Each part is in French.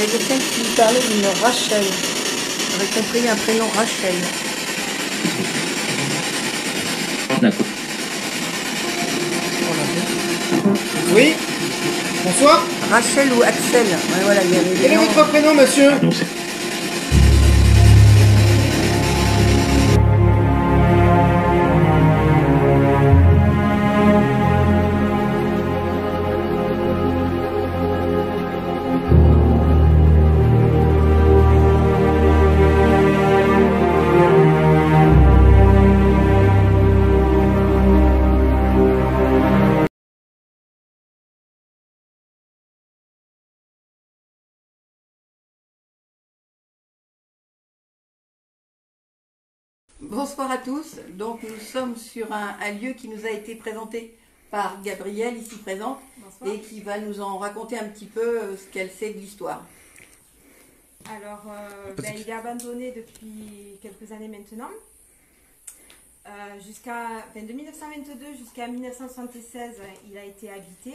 avait quelqu'un qui parlait d'une Rachel. J'aurais compris un prénom Rachel. Oui. Bonsoir. Rachel ou Axel. Ouais, voilà, il y avait Quel est votre prénom, monsieur? Bonsoir à tous. Donc nous sommes sur un lieu qui nous a été présenté par Gabrielle, ici présente, Bonsoir. et qui va nous en raconter un petit peu ce qu'elle sait de l'histoire. Alors, il est abandonné depuis quelques années maintenant. De 1922 jusqu'à 1976, il a été habité.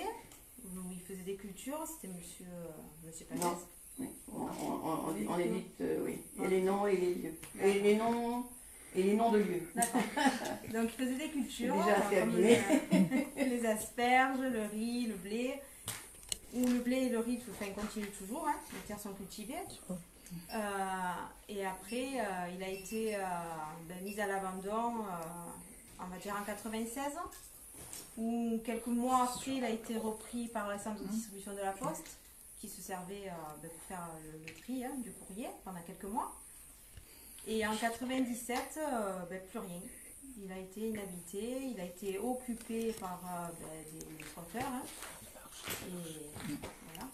Il faisait des cultures. C'était monsieur Pagès. Oui. On évite, oui. Et les noms et les lieux. Et les noms de lieux. D'accord. Donc il faisait des cultures. Déjà assez comme les asperges, le riz, le blé. Ou le blé et le riz, continuent toujours. Hein. Les terres sont cultivées. Et après, il a été mis à l'abandon, on va dire en 96. Ou quelques mois après, il a été repris par le centre de distribution de la Poste, qui se servait pour faire le tri du courrier pendant quelques mois. Et en 97, plus rien. Il a été inhabité, il a été occupé par des trotteurs. Hein. Et voilà.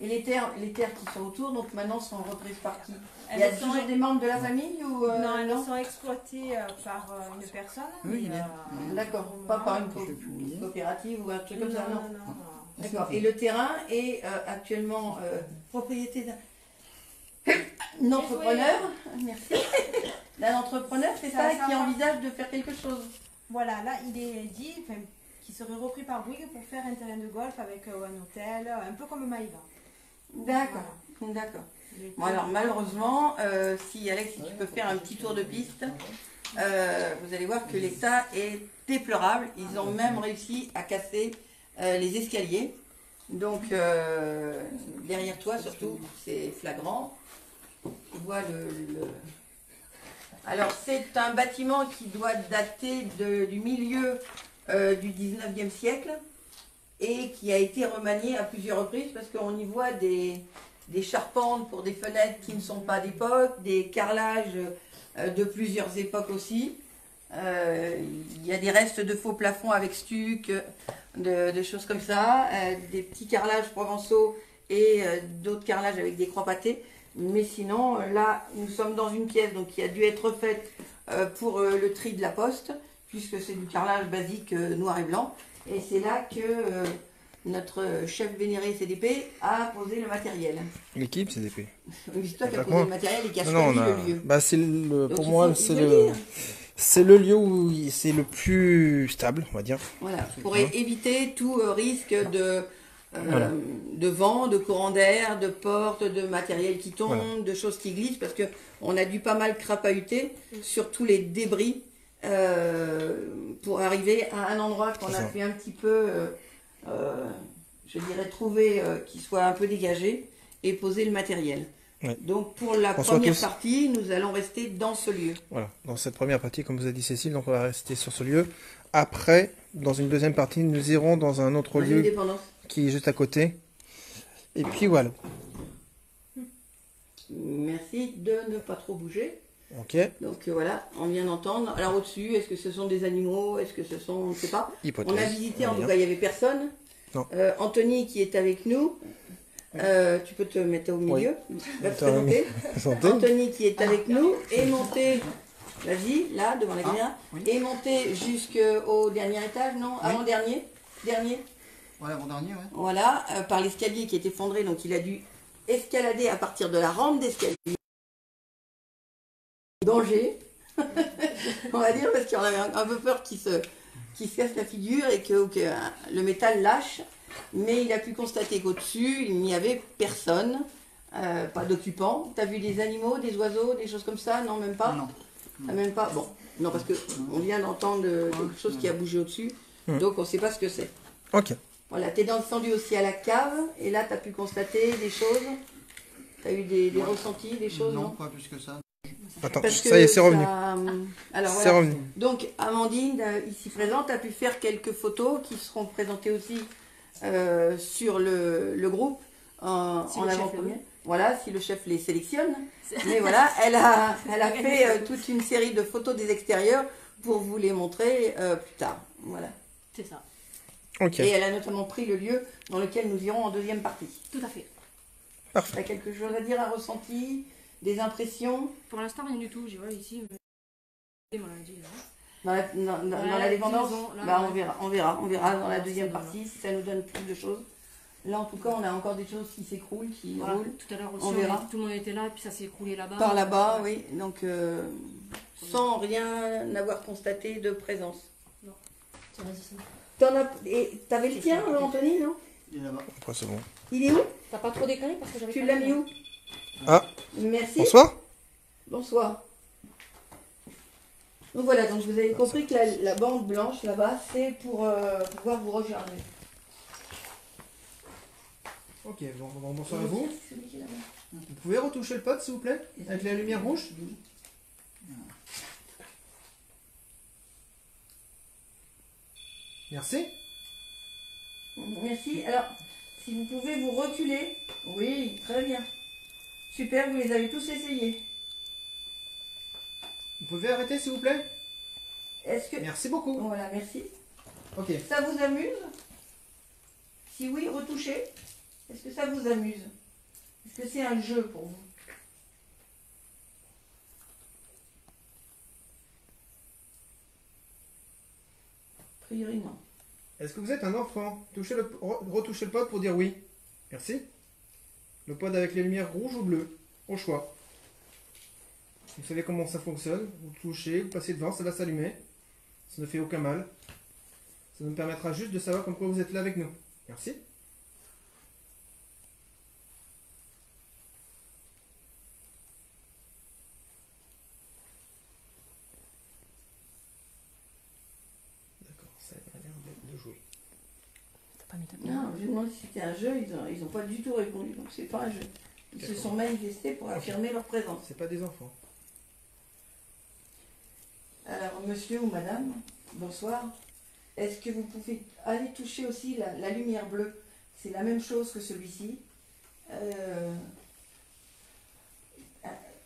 Et les terres qui sont autour, donc maintenant sont reprises par qui? Il y a toujours des membres de la famille ou non, elles sont exploitées par une personne. Oui, d'accord, pas par une coopérative ou un truc comme ça, non. D'accord. Et le terrain est actuellement propriété d'un entrepreneur. Merci. D'un entrepreneur, c'est ça, qui envisage de faire quelque chose. Voilà, là il est dit qu'il serait repris par Bouygues pour faire un terrain de golf avec un hôtel, un peu comme Maïva. D'accord, voilà. D'accord. Bon alors malheureusement, si Alex, si tu peux faire un petit tour de piste, vous allez voir que l'état est déplorable. Ils ont même réussi à casser les escaliers. Donc derrière toi surtout, c'est flagrant. Tu vois Alors c'est un bâtiment qui doit dater du milieu du 19e siècle et qui a été remanié à plusieurs reprises parce qu'on y voit des charpentes pour des fenêtres qui ne sont pas d'époque, des carrelages de plusieurs époques aussi. Il y a des restes de faux plafonds avec stuc, de choses comme ça, des petits carrelages provençaux et d'autres carrelages avec des croix pâtées. Mais sinon, là, nous sommes dans une pièce donc, qui a dû être faite pour le tri de la poste, puisque c'est du carrelage basique noir et blanc. Et c'est là que notre chef vénéré CDP a posé le matériel. L'équipe CDP. Oui, c'est toi qui as posé le matériel et qui a choisi le lieu. Bah, pour moi, c'est le lieu où c'est le plus stable, on va dire. Voilà, pour éviter tout risque de vent, de courant d'air, de portes, de matériel qui tombe, de choses qui glissent, parce qu'on a dû pas mal crapahuter sur tous les débris pour arriver à un endroit qu'on a pu un petit peu, je dirais, trouver qui soit un peu dégagé et poser le matériel. Ouais. Donc pour la première partie, nous allons rester dans ce lieu. Voilà, dans cette première partie, comme vous a dit Cécile, donc on va rester sur ce lieu. Après, dans une deuxième partie, nous irons dans un autre lieu qui est juste à côté. Et puis voilà. Merci de ne pas trop bouger. Ok. Donc voilà, on vient d'entendre. Alors au-dessus, est-ce que ce sont des animaux? Est-ce que ce sont... On ne sait pas. Hypothèse. On a visité, en tout cas, il n'y avait personne. Non. Anthony qui est avec nous. Tu peux te mettre au milieu. Va te présenter. Anthony qui est avec nous est monté, vas-y, là, devant la caméra, est monté jusqu'au dernier étage, non? Avant-dernier? Dernier? Ouais, avant-dernier, ouais. Voilà, par l'escalier qui est effondré, donc il a dû escalader à partir de la rampe d'escalier. Danger, on va dire, parce qu'on avait un peu peur qu'il se qui se casse la figure et que le métal lâche. Mais il a pu constater qu'au-dessus, il n'y avait personne, pas d'occupant. Tu as vu des animaux, des oiseaux, des choses comme ça? Non, même pas? Non. Ah, même pas? Bon, non, parce qu'on vient d'entendre quelque chose qui a bougé au-dessus, donc on ne sait pas ce que c'est. Ok. Voilà, tu es descendu aussi à la cave, et là, tu as pu constater des choses? Tu as eu des ressentis, des choses? Non, pas plus que ça. Attends, Parce ça y est, c'est revenu. Alors, C'est voilà. revenu. Donc, Amandine, ici présente, a pu faire quelques photos qui seront présentées aussi sur le groupe en avant-première. Voilà, si le chef les sélectionne. Mais voilà, elle a fait toute une série de photos des extérieurs pour vous les montrer plus tard. Voilà. C'est ça. Ok. Et elle a notamment pris le lieu dans lequel nous irons en deuxième partie. Tout à fait. Tu as quelque chose à dire, un ressenti, des impressions? Pour l'instant, rien du tout. Je vois ici. Dans la dépendance, on verra dans la deuxième partie si ça nous donne plus de choses. Là, en tout cas, on a encore des choses qui s'écroulent, qui roulent. Tout à l'heure aussi, On verra. tout le monde était là, puis ça s'est écroulé là-bas. Par là-bas, oui. Donc, sans rien avoir constaté de présence. Non. T'avais le tien, Anthony, non? Il est là-bas. Après, c'est bon. Il est où? T'as pas trop décalé parce que j'avais. Tu l'as mis où? Ah, Merci. bonsoir. Bonsoir. Donc voilà, donc vous avez compris que la bande blanche là-bas, c'est pour pouvoir vous recharger. Ok, bon, bonsoir à vous. Vous pouvez retoucher le pot, s'il vous plaît, avec la lumière rouge? Merci. Merci. Alors, si vous pouvez vous reculer. Oui, très bien. Super, vous les avez tous essayés. Vous pouvez arrêter, s'il vous plaît? Est-ce que... Merci beaucoup. Voilà, merci. Ok. Ça vous amuse? Si oui, retouchez. Est-ce que ça vous amuse? Est-ce que c'est un jeu pour vous? A priori, non. Est-ce que vous êtes un enfant? Retouchez le pod pour dire oui. Merci. Le pod avec les lumières rouges ou bleues, au choix. Vous savez comment ça fonctionne. Vous touchez, vous passez devant, ça va s'allumer. Ça ne fait aucun mal. Ça nous permettra juste de savoir comme quoi vous êtes là avec nous. Merci. D'accord, ça aimerait bien de jouer. Non, je me demande si c'était un jeu, ils ont pas du tout répondu, donc c'est pas un jeu. Ils se sont manifestés pour affirmer leur présence. C'est pas des enfants. Alors, monsieur ou madame, bonsoir. Est-ce que vous pouvez aller toucher aussi la lumière bleue? C'est la même chose que celui-ci.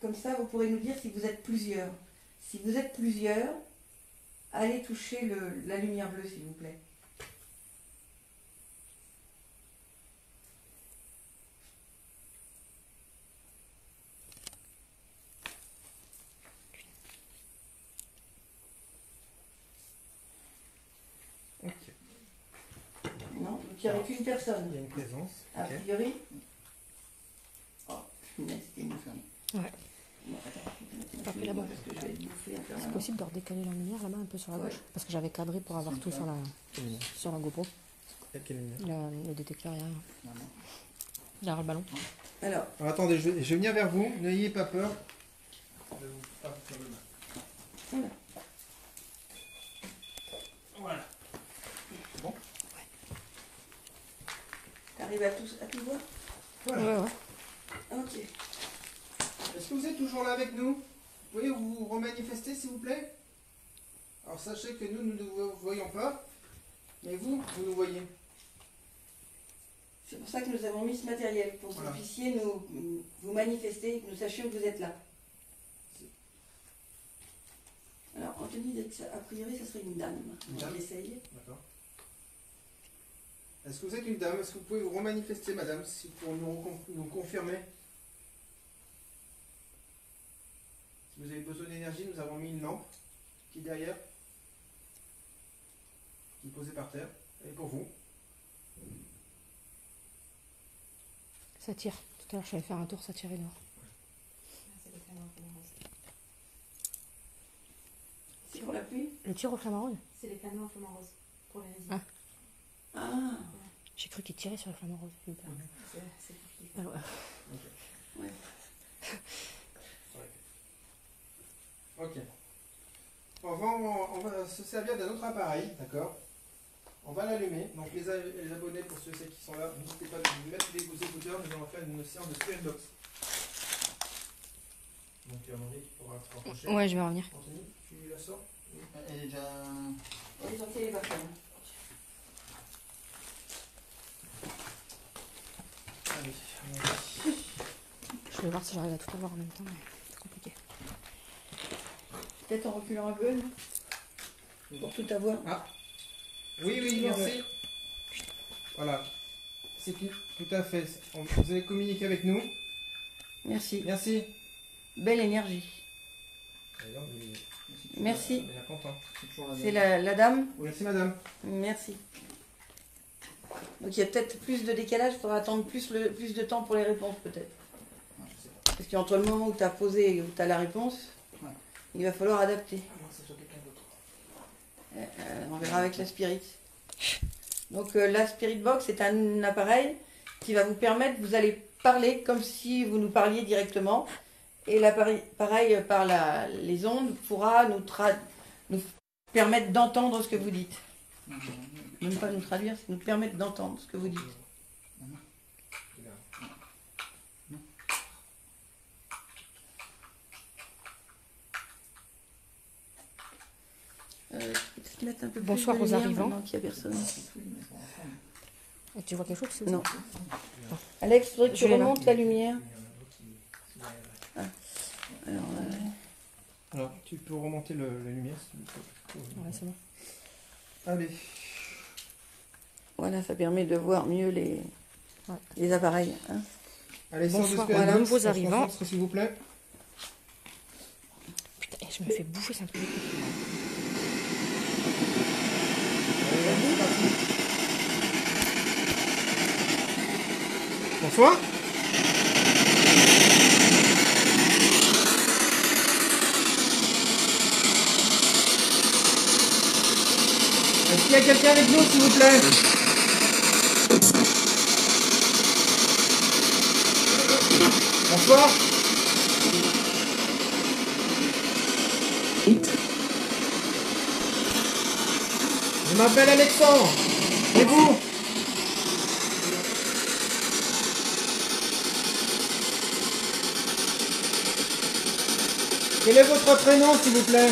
Comme ça, vous pourrez nous dire si vous êtes plusieurs. Si vous êtes plusieurs, allez toucher la lumière bleue, s'il vous plaît. Ok. Non, donc il n'y aurait qu'une personne. Il y a une présence. A Ok. priori. Oh, punaise, c'était une ferme. Ouais. Bon, attends, Pas pris la bonne. parce que je vais être bouffée C'est infernal. possible de redécaler la lumière là-bas un peu sur la gauche? Parce que j'avais cadré pour avoir tout sur la GoPro. Quelle lumière? Le détecteur derrière. Derrière le ballon. Alors, Alors, attendez, je vais venir vers vous. N'ayez pas peur. Je vais vous faire le mal. voilà. Voilà. Bon. T'arrives à tout voir? Voilà. Ouais. Ok. Est-ce que vous êtes toujours là avec nous? Vous pouvez vous remanifester, s'il vous plaît? Alors, sachez que nous ne vous voyons pas, mais vous nous voyez. C'est pour ça que nous avons mis ce matériel, pour que Voilà. vous puissiez vous manifester, que nous sachions que vous êtes là. Alors, Anthony dit que a priori, ça serait une dame. Une dame. On essaye. D'accord. Est-ce que vous êtes une dame? Est-ce que vous pouvez vous remanifester, madame, si pour nous confirmer? Si vous avez besoin d'énergie, nous avons mis une lampe qui est derrière, qui est posée par terre. Elle est pour vous. Ça tire. Tout à l'heure, je suis allée faire un tour, ça tirait dehors. tir pour la pluie. Le tir au flamant rose. C'est les canons au flamant rose pour les résines. Ah, J'ai cru qu'il tirait sur le flamant rose. J'ai eu peur. C'est compliqué. Alors, ouais. Ok. On va se servir d'un autre appareil, d'accord? On va l'allumer. Donc les abonnés, pour ceux qui sont là, n'hésitez pas à mettre vos écouteurs, nous allons faire une séance de spirit box. Donc Henri pourra se rapprocher. ouais, je vais revenir. Anthony, tu la sors? Elle est déjà... On est sorti les vacances. Allez. Je vais voir si j'arrive à tout avoir en même temps, mais c'est compliqué. Peut-être en reculant un peu, non? Pour tout avoir. Ah. Oui, merci. Voilà. C'est qui? Tout à fait. Vous allez communiquer avec nous. Merci. Merci. Belle énergie. Merci. On est content. C'est toujours la C'est même. la dame. Merci madame. Merci. Donc il y a peut-être plus de décalage, il faudra attendre plus de temps pour les réponses peut-être. Ah, je sais pas. Parce qu'entre le moment où tu as posé et où tu as la réponse, Ouais. il va falloir adapter. Non, c'est sur quelqu'un d'autre. On verra avec la Spirit. Donc la Spirit Box est un appareil qui va vous permettre, vous allez parler comme si vous nous parliez directement. Et l'appareil, pareil, par les ondes, pourra nous permettre d'entendre ce que vous dites. Même pas nous traduire, c'est nous permettre d'entendre ce que vous dites. Peut-être mettre un peu plus Bonsoir de aux lumière arrivants. maintenant qu'il n'y a personne. Et tu vois quelque chose c'est Non. Alex, il faudrait que Je tu l'ai là. remontes la lumière. Ah. Alors, Alors, tu peux remonter la lumière s'il te plaît. Ouais, c'est bon. Allez. voilà, ça permet de voir mieux les appareils. Hein. Allez, Bonsoir, séance de Spirit voilà, Box, nouveaux on se arrivants. concentre, s'il vous plaît. Putain, je me fais bouffer, c'est un truc. Allez, c'est parti. Bonsoir. Est-ce qu'il y a quelqu'un avec nous, s'il vous plaît? Bonsoir. Je m'appelle Alexandre. Et vous? Quel est votre prénom, s'il vous plaît?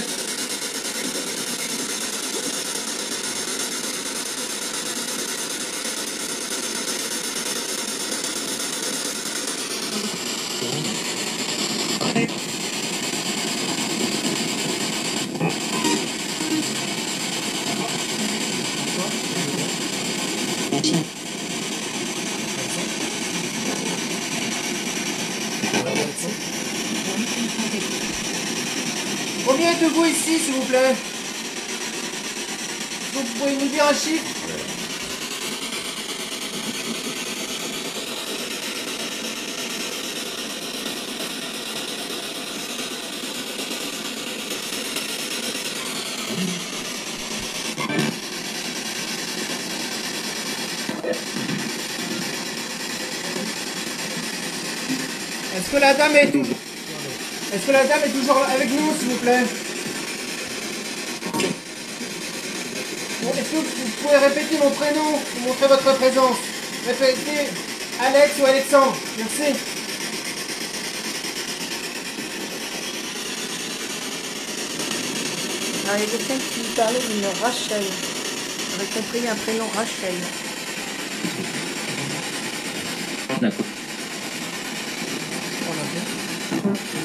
Combien êtes-vous ici, s'il vous plaît? Vous pouvez nous dire un chiffre? Est-ce que la dame est toujours... Est-ce que la dame est toujours avec nous, s'il vous plaît? Bon, est-ce que vous pouvez répéter mon prénom pour montrer votre présence? Répétez Alex ou Alexandre. Merci. Alors, il y a quelqu'un qui parlait d'une Rachel. J'aurais compris un prénom Rachel.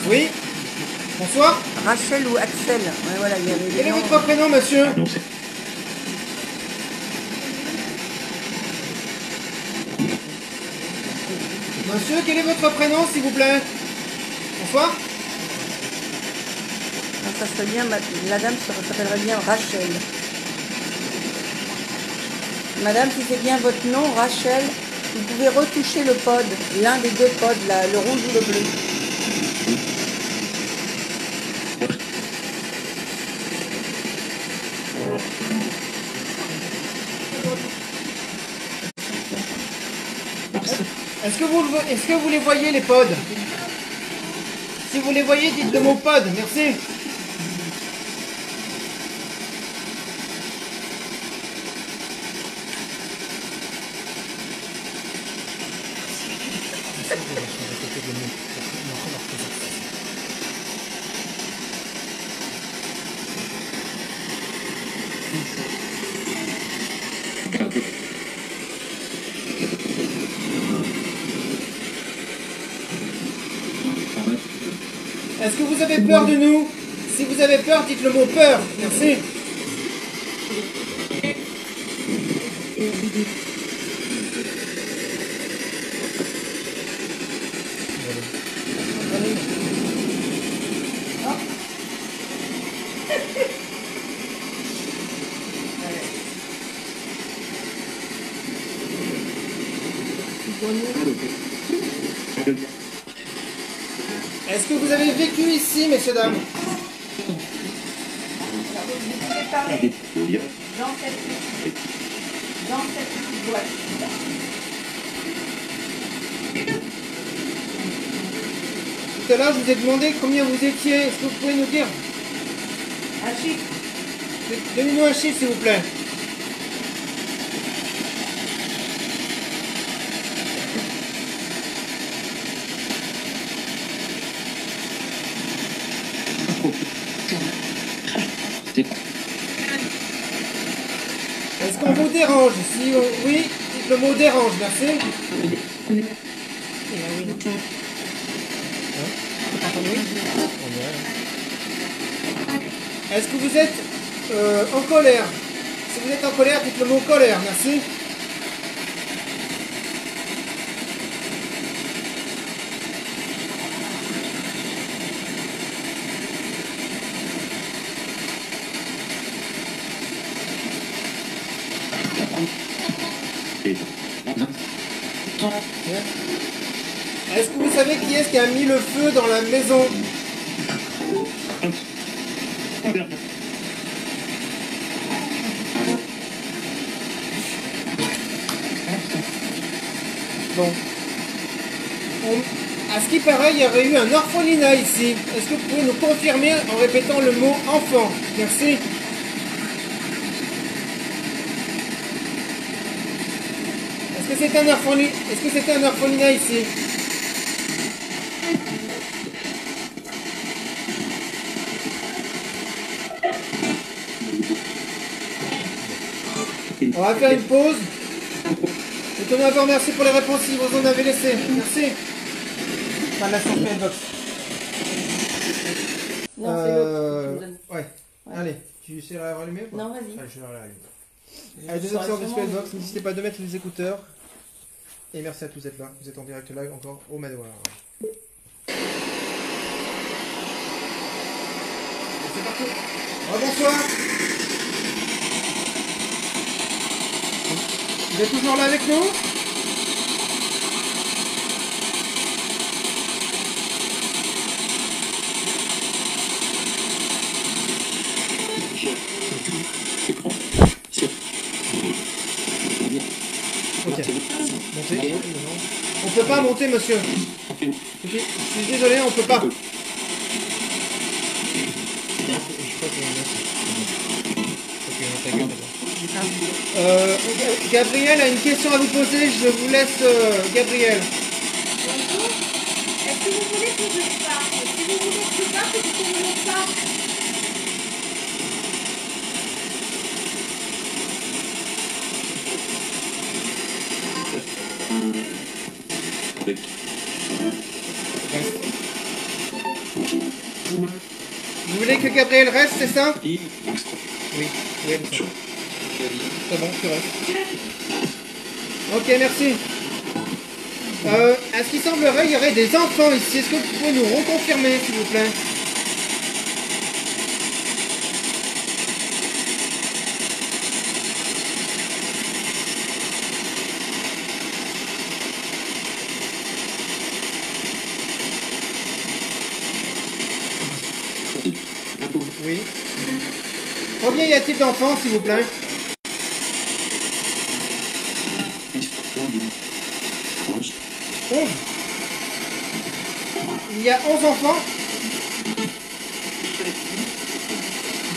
Oui. Bonsoir. Rachel ou Axel. Ouais, voilà, il y avait des Quel est noms. votre prénom, monsieur? Monsieur, quel est votre prénom, s'il vous plaît? Bonsoir. Non, ça serait bien, la dame s'appellerait bien Rachel. Madame, si c'est bien votre nom, Rachel, vous pouvez retoucher le pod, l'un des deux pods, là, le rouge ou le bleu. Est-ce que vous les voyez, les pods? Si vous les voyez, dites le mot pod. Merci. Est-ce que vous avez peur de nous? Si vous avez peur, dites le mot peur. Merci. Est-ce que vous avez vécu ici, messieurs, dames? Alors, donc, vous pouvez parler dans cette petite boîte. Tout à l'heure, je vous ai demandé combien vous étiez. Est-ce que vous pouvez nous dire? Un chiffre. Donnez-nous un chiffre, s'il vous plaît. Est-ce qu'on vous dérange? Si oui, dites le mot dérange, merci. Est-ce que vous êtes en colère? Si vous êtes en colère, dites le mot colère, merci. Est-ce que vous savez qui est-ce qui a mis le feu dans la maison? Bon. À ce qui paraît, il y aurait eu un orphelinat ici. Est-ce que vous pouvez nous confirmer en répétant le mot enfant? Merci. Est-ce que c'était un orphelinat ici? On va faire une pause. Je tenais à vous remercier pour les réponses si vous en avez laissé. Merci. Enfin, la championne box. Non, c'est l'autre. que tu me donnes. Ouais. Allez, tu sais la rallumer ou pas? Non, vas-y. Allez, je vais la rallumer. Allez, deuxième séance de Space Box. N'hésitez pas à mettre les écouteurs. Et merci à tous d'être là. Vous êtes en direct live encore au manoir. C'est parti. Bonsoir. Vous êtes toujours là avec nous? Ok. Montez. On peut pas monter, monsieur. Je suis désolé, on peut pas. Gabriel a une question à vous poser, je vous laisse Gabriel. Bonjour. Est-ce que vous voulez que je parte? Si vous voulez que je parte, c'est que je ne parte. Vous voulez que Gabriel reste, c'est ça? Oui, oui, c'est ça. C'est bon, tu restes. Ok, merci. À ce qui semblerait, il y aurait des enfants ici. Est-ce que vous pouvez nous reconfirmer, s'il vous plaît? Oui. Combien y a-t-il d'enfants, s'il vous plaît? 11. Il y a 11 enfants.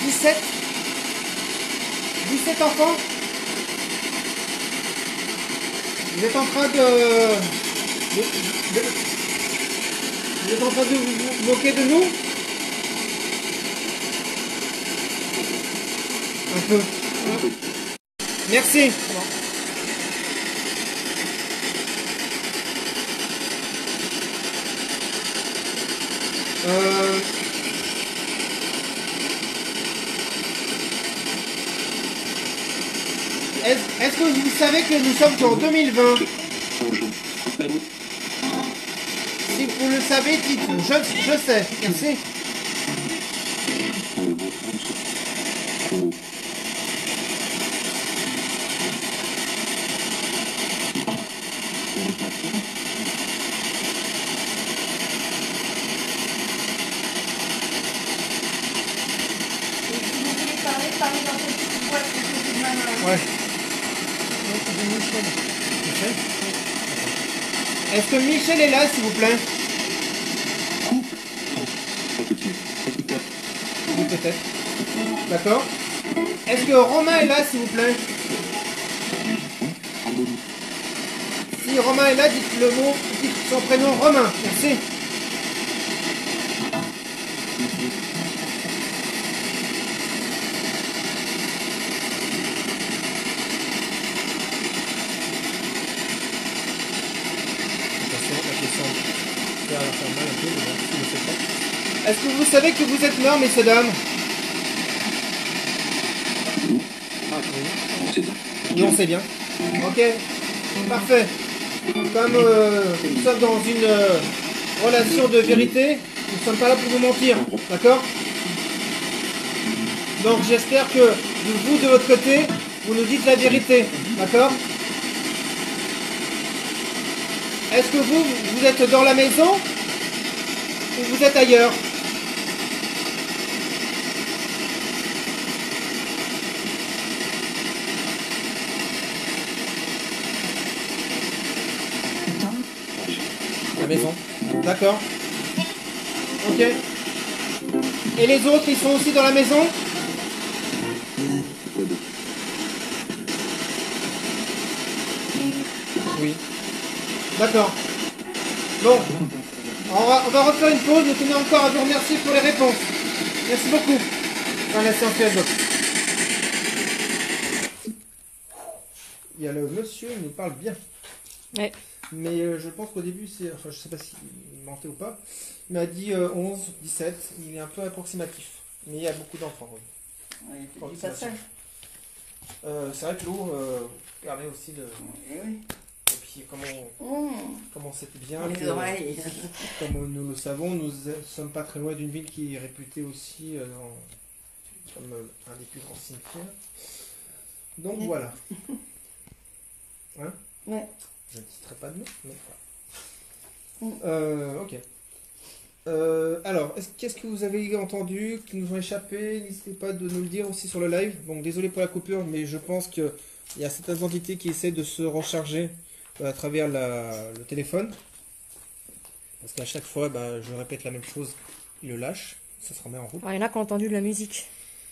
17. 17 enfants. Vous êtes en train vous êtes en train de vous moquer de nous? Un peu. Merci. Est-ce que vous savez que nous sommes en 2020? Si vous le savez, dites. Je sais. Merci. Parler dans cette petite boîte de côté de ma main. Ouais. Michel. Est-ce que Michel est là, s'il vous plaît? Oui, peut-être. D'accord. Est-ce que Romain est là, s'il vous plaît? Si Romain est là, dites le mot, dites son prénom Romain. Merci. Est-ce que vous savez que vous êtes mort, messieurs, dames? Oui, on sait bien. Ok, parfait. Comme nous sommes dans une relation de vérité, nous ne sommes pas là pour vous mentir, d'accord? Donc j'espère que vous, de votre côté, vous nous dites la vérité, d'accord? Est-ce que vous êtes dans la maison ou vous êtes ailleurs? La maison. D'accord. Ok. Et les autres, ils sont aussi dans la maison? Oui. D'accord. Bon. On va refaire une pause. Nous tenons encore à vous remercier pour les réponses. Merci beaucoup. Enfin, la séance Facebook. Il y a le monsieur, il nous parle bien. Ouais. Mais je pense qu'au début, enfin, je sais pas s'il mentait ou pas. Il m'a dit 11, 17. Il est un peu approximatif. Mais il y a beaucoup d'enfants. Oui. Ouais, c'est du passage. C'est vrai que l'eau permet aussi de... Eh oui. Et puis comme on sait bien Les que, oreilles. comme nous le savons, nous ne sommes pas très loin d'une ville qui est réputée aussi comme un des plus grands cimetières. Donc voilà. Hein? Ouais. Je ne citerai pas de nom, mais voilà. Ok. Alors, qu'est-ce que vous avez entendu qui nous ont échappé? N'hésitez pas de nous le dire aussi sur le live. Bon, désolé pour la coupure, mais je pense qu'il y a certaines entités qui essaient de se recharger à travers le téléphone. Parce qu'à chaque fois, je répète la même chose, il le lâche, ça se remet en route. Alors, il y en a qui ont entendu de la musique.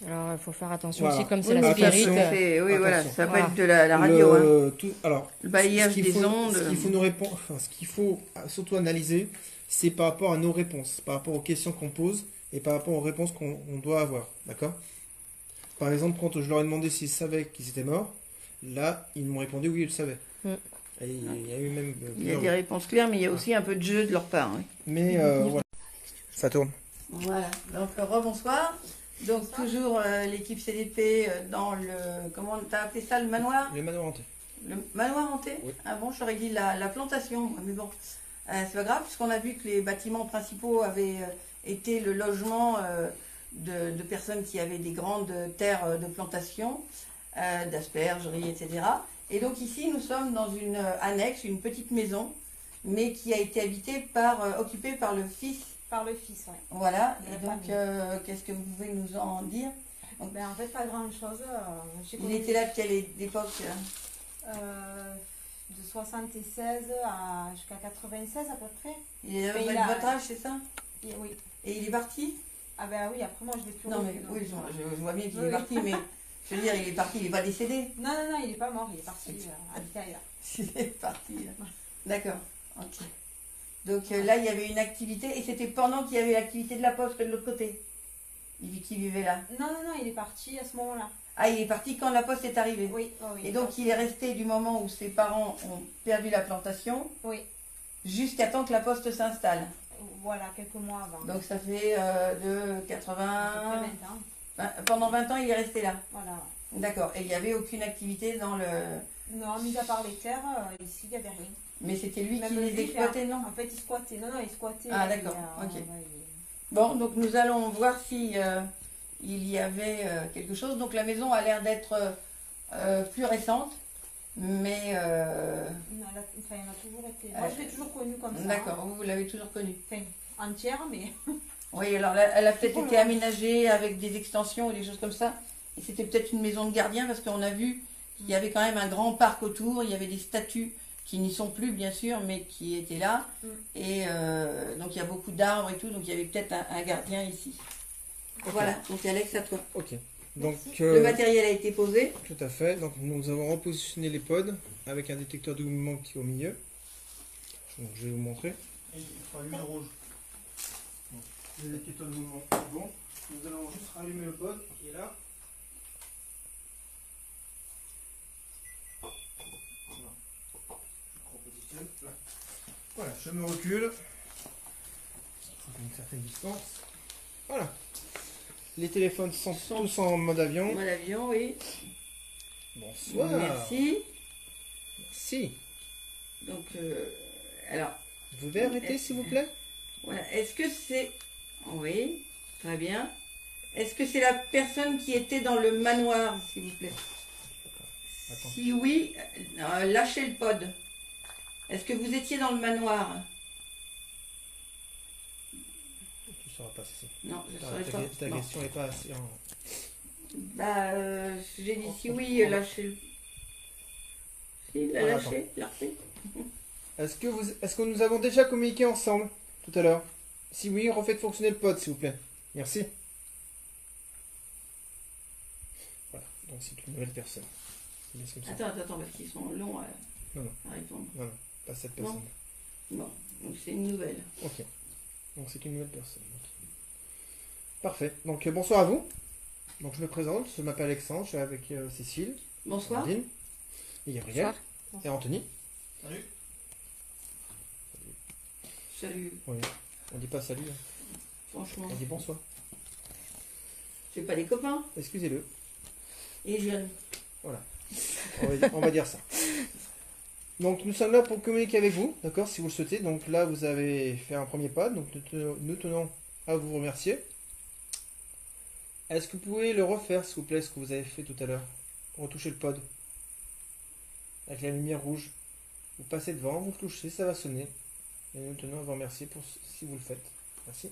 Alors, il faut faire attention Voilà. aussi, comme c'est Oui, la mais spirit. oui, voilà, Attention. ça peut Voilà. être de la radio. Hein. Alors, Le balayage ce qu'il des faut- ondes. Ce qu'il faut nous répondre, enfin, ce qu'il faut surtout analyser, c'est par rapport à nos réponses, par rapport aux questions qu'on pose et par rapport aux réponses qu'on doit avoir. D'accord? Par exemple, quand je leur ai demandé s'ils savaient qu'ils étaient morts, là, ils m'ont répondu oui, ils le savaient. Mm. Et il y a eu même. Il y a des réponses claires, mais il y a aussi un peu de jeu de leur part. Oui. Mais voilà. Ça tourne. Voilà, donc rebonsoir. Donc toujours l'équipe CDP dans le, comment t'as appelé ça, le manoir? Le manoir hanté. Le manoir hanté? Oui. Ah bon, j'aurais dit la plantation, moi, mais bon, c'est pas grave, puisqu'on a vu que les bâtiments principaux avaient été le logement de personnes qui avaient des grandes terres de plantation, d'asperges, riz, etc. Et donc ici, nous sommes dans une annexe, une petite maison, mais qui a été occupée par le fils. Par le fils, oui. Voilà, La et donc famille. qu'est-ce que vous pouvez nous en dire? Ben, en fait, pas grand-chose. Il était là de quelle époque? de 76 jusqu'à 96 à peu près. Il est Mais de il a- votre âge, c'est ça? Oui. Et il est parti? Ah ben oui, après moi je l'ai plus Non, mais revu, donc. oui, je vois bien qu'il Oui, est oui. parti, mais je veux dire, il est parti, il n'est pas décédé. Non, non, non, il n'est pas mort, il est parti habiter ailleurs. Il est parti. D'accord, ok. Donc là, il y avait une activité, et c'était pendant qu'il y avait l'activité de la poste de l'autre côté. Qui vivait là. Non, non, non, il est parti à ce moment-là. Ah, il est parti quand la poste est arrivée. Oui, oh oui. Et donc, il est resté du moment où ses parents ont perdu la plantation Oui, jusqu'à temps que la poste s'installe. voilà, quelques mois avant. Donc, ça fait de À peu 80... près 20 ans. Pendant 20 ans, il est resté là. Voilà. D'accord. Et il n'y avait aucune activité dans le... Non, mis à part les terres, ici, il n'y avait rien. Mais c'était lui Même qui les lui, exploitait, non? En fait, il squattait. Non, non, il squattait. Ah, d'accord, ok. ouais, Bon, donc nous allons voir si il y avait quelque chose. Donc la maison a l'air d'être plus récente, mais... Non, enfin, il en a toujours été. Moi, je l'ai toujours connu comme ça. D'accord, vous l'avez toujours connue. Enfin, entière, mais. Oui, alors elle a peut-être été aménagée avec des extensions ou des choses comme ça. Et c'était peut-être une maison de gardien parce qu'on a vu qu'il y avait quand même un grand parc autour. Il y avait des statues qui n'y sont plus, bien sûr, mais qui étaient là. Mm. Et donc il y a beaucoup d'arbres et tout. Donc il y avait peut-être un gardien ici. Ok. Voilà, donc Alex, à toi. Ok. Donc, Le matériel a été posé. tout à fait. Donc, nous avons repositionné les pods avec un détecteur de mouvement qui est au milieu. Donc, je vais vous montrer. Et il faut allumer le rouge. Le détecteur de mouvement. Bon, nous allons juste rallumer le pod qui est là. Voilà. Je repositionne. Là. Voilà, je me recule. À une certaine distance. Voilà. Les téléphones sont tous en mode avion. Moi, l'avion, oui. Bonsoir. Merci. Merci. Donc, alors, Vous pouvez arrêter s'il vous plaît? voilà. Est-ce que c'est... Oui, très bien. Est-ce que c'est la personne qui était dans le manoir, s'il vous plaît? Attends. Si oui, lâchez le pod. Est-ce que vous étiez dans le manoir? Tu ne sauras pas si. Non, je ne Ta, saurais ta- pas. ta Non. question n'est pas assez en... Bah, j'ai dit si oui, lâchez le... Si, il l'a Ah, lâché, il l'a refait. Est-ce que nous avons déjà communiqué ensemble tout à l'heure? Si oui, refaites fonctionner le pod, s'il vous plaît. Merci. Voilà, donc c'est une nouvelle personne. C'est bien ce que tu Attends, parce qu'ils sont longs Non, non. à répondre. Non, non, pas cette personne. Bon, donc c'est une nouvelle. Ok. Donc c'est une nouvelle personne. Ok. Parfait. Donc bonsoir à vous. Donc je me présente, je m'appelle Alexandre, je suis avec Cécile, Bonsoir. Nadine, et Gabriel, et Anthony. Salut. Salut, Oui. On dit pas salut, hein. franchement. On dit bonsoir. C'est pas des copains, Excusez-le. et jeunes. On va dire ça. Donc nous sommes là pour communiquer avec vous, d'accord, si vous le souhaitez. Donc là vous avez fait un premier pas, donc nous tenons à vous remercier. Est-ce que vous pouvez le refaire s'il vous plaît, ce que vous avez fait tout à l'heure? Retoucher le pod. Avec la lumière rouge. Vous passez devant, vous touchez, ça va sonner. Et nous tenons à vous remercier pour si vous le faites. Merci.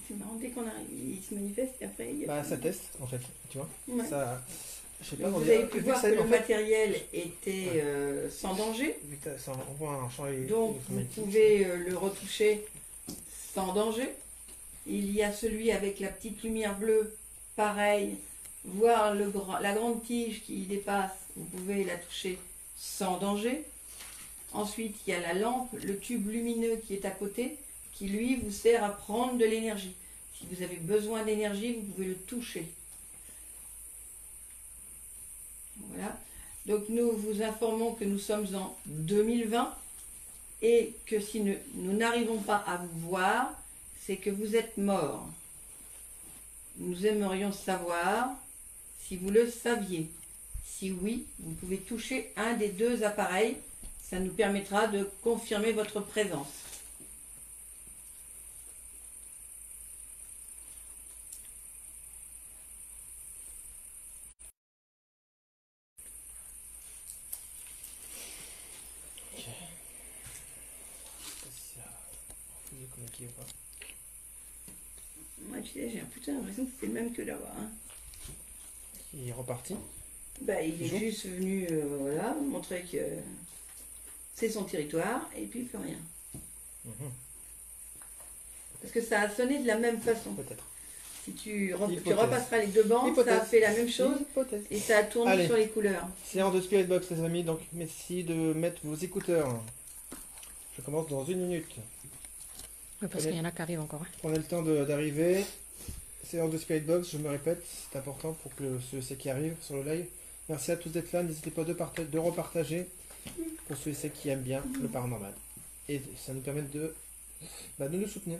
C'est marrant, dès qu'on arrive, ils se manifestent et après il y a... Bah ça teste en fait, tu vois. Ouais. Ça, je sais pas Donc, comment vous dire. avez pu Vu voir ça, que le en fait, matériel était sans danger, vu que ça envoie un champ donc vous électromagnétique. pouvez le retoucher sans danger. Il y a celui avec la petite lumière bleue, pareil, voir la grande tige qui dépasse, vous pouvez la toucher sans danger. Ensuite, il y a la lampe, le tube lumineux qui est à côté, qui lui vous sert à prendre de l'énergie. Si vous avez besoin d'énergie, vous pouvez le toucher. Voilà. Donc nous vous informons que nous sommes en 2020 et que si nous n'arrivons pas à vous voir, c'est que vous êtes mort. Nous aimerions savoir si vous le saviez. Si oui, vous pouvez toucher un des deux appareils. Ça nous permettra de confirmer votre présence. Je sais pas si ça a refusé de communiquer ou pas. j'ai putain l'impression que c'était le même que là-bas. Hein. Il est reparti. Bah, il est Bonjour. juste venu voilà, montrer que c'est son territoire et puis plus rien. Mhm. Parce que ça a sonné de la même façon. Peut-être. Si tu Hypothèse. repasseras les deux bandes, Hypothèse. ça a fait la même chose Hypothèse. et ça a tourné Allez. sur les couleurs. Séance de Spirit Box, les amis. Donc, merci de mettre vos écouteurs. Je commence dans 1 minute. Oui, parce qu'il y en a qui arrivent encore. Hein. Prenez le temps d'arriver. Séance de Spirit Box, je me répète, c'est important pour que ceux qui arrivent sur le live. Merci à tous d'être là. N'hésitez pas de repartager pour ceux qui aiment bien le paranormal. Et ça nous permet de nous soutenir.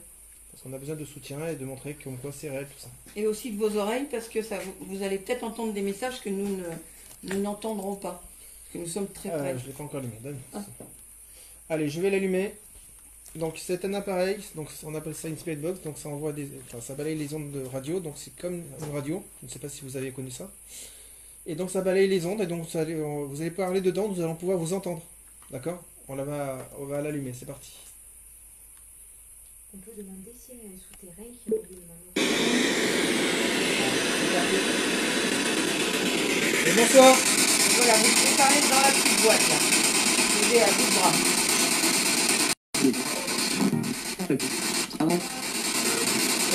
Parce qu'on a besoin de soutien et de montrer comme quoi c'est réel tout ça. Et aussi de vos oreilles parce que ça, vous allez peut-être entendre des messages que nous n'entendrons pas. Parce que nous sommes très près. Je ne l'ai pas encore allumé. Donne. Ah. Allez, je vais l'allumer. Donc c'est un appareil, donc on appelle ça une Spirit Box, donc ça envoie ça balaye les ondes de radio, donc c'est comme une radio. Je ne sais pas si vous avez connu ça. Et donc ça balaye les ondes et donc vous allez parler dedans, nous allons pouvoir vous entendre. D'accord? On va l'allumer, c'est parti. On peut demander s'il y a un souterrain qui relie le manoir. Et bonsoir. Voilà, vous pouvez parler dans la petite boîte là. Vous avez à bout de bras.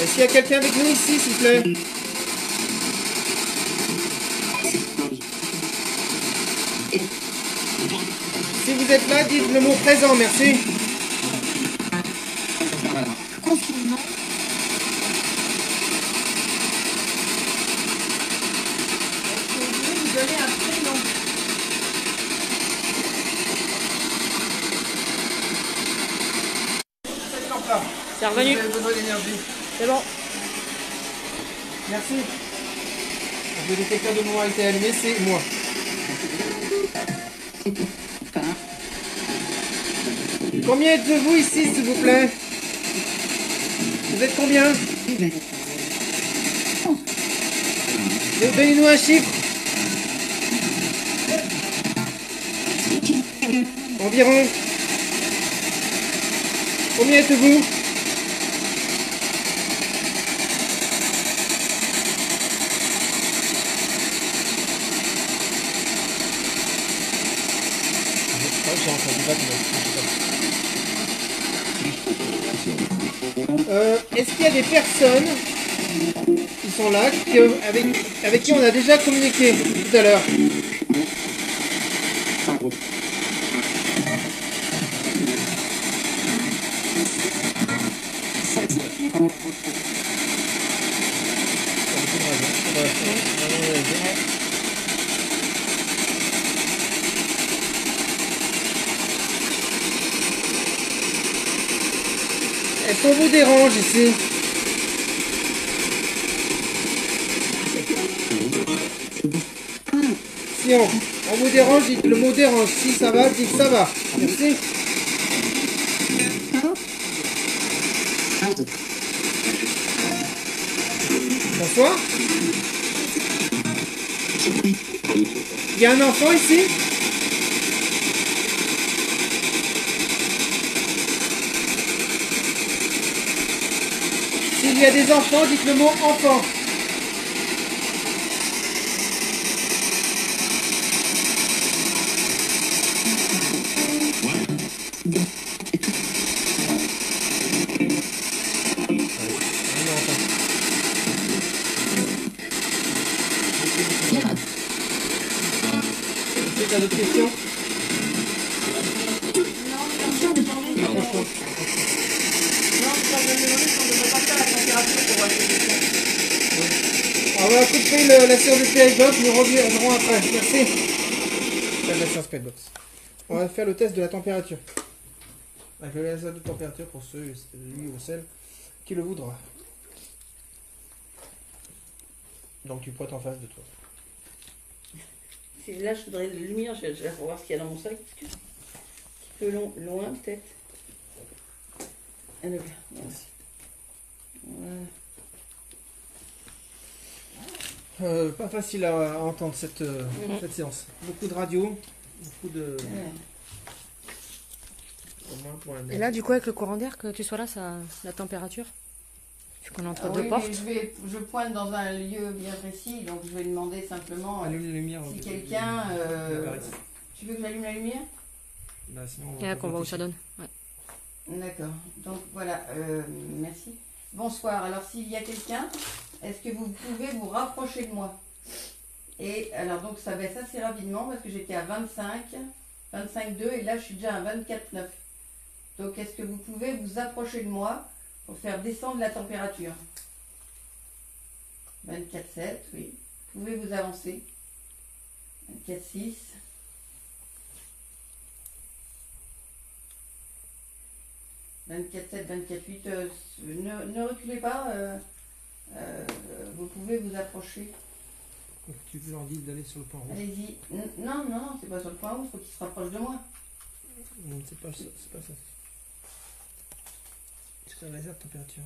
Est-ce qu'il y a quelqu'un avec nous ici, s'il vous plaît? Si vous êtes là, dites le mot présent, merci. Confinement. Est-ce que vous pouvez nous donner un prénom? C'est revenu. Vous avez besoin d'énergie. C'est bon. Merci. Le détecteur de mouvement a été allumé, c'est moi. Combien êtes-vous ici, s'il vous plaît? Vous êtes combien? Donnez-nous un chiffre. Environ. Combien êtes-vous? Est-ce qu'il y a des personnes qui sont là, avec qui on a déjà communiqué tout à l'heure? Est-ce qu'on vous dérange ici? Si on vous dérange, dites le mot dérange. Si ça va, dites ça va. Merci. Bonsoir. Il y a un enfant ici? S'il y a des enfants, dites le mot enfant. T'as d'autres questions? On va couper la séance de Spirit Box, nous reviendrons après. Merci. C'est la séance Spirit Box. On va faire le test de la température. Avec le laser de température pour lui ou celle qui le voudra. Donc tu peux être en face de toi. Là, je voudrais la lumière, je vais voir ce qu'il y a dans mon sac. Un petit peu loin, peut-être. Allez, merci. Voilà. Pas facile à entendre cette séance. Beaucoup de radio, beaucoup de... Au moins pour un Et là, du coup, avec le courant d'air, que tu sois là, ça, la température? Vu qu'on est entre Ah deux oui, portes. mais je pointe dans un lieu bien précis, donc je vais demander simplement Allume la lumière. si quelqu'un... tu veux que j'allume la lumière? Bah, sinon, Et là qu'on voit où ça donne. Ouais. D'accord, donc voilà, merci. Bonsoir, alors s'il y a quelqu'un, est-ce que vous pouvez vous rapprocher de moi? Et alors donc ça baisse assez rapidement parce que j'étais à 25,2 et là je suis déjà à 24,9. Donc est-ce que vous pouvez vous approcher de moi pour faire descendre la température? 24,7, oui. Vous pouvez vous avancer. 24,6. 24,7, 24,8. Ne reculez pas. Vous pouvez vous approcher. Tu leur dis d'aller sur le point rouge. Allez-y. Non, non, c'est pas sur le point rouge, il faut qu'ils se rapprochent de moi. C'est pas ça. C'est un laser de température.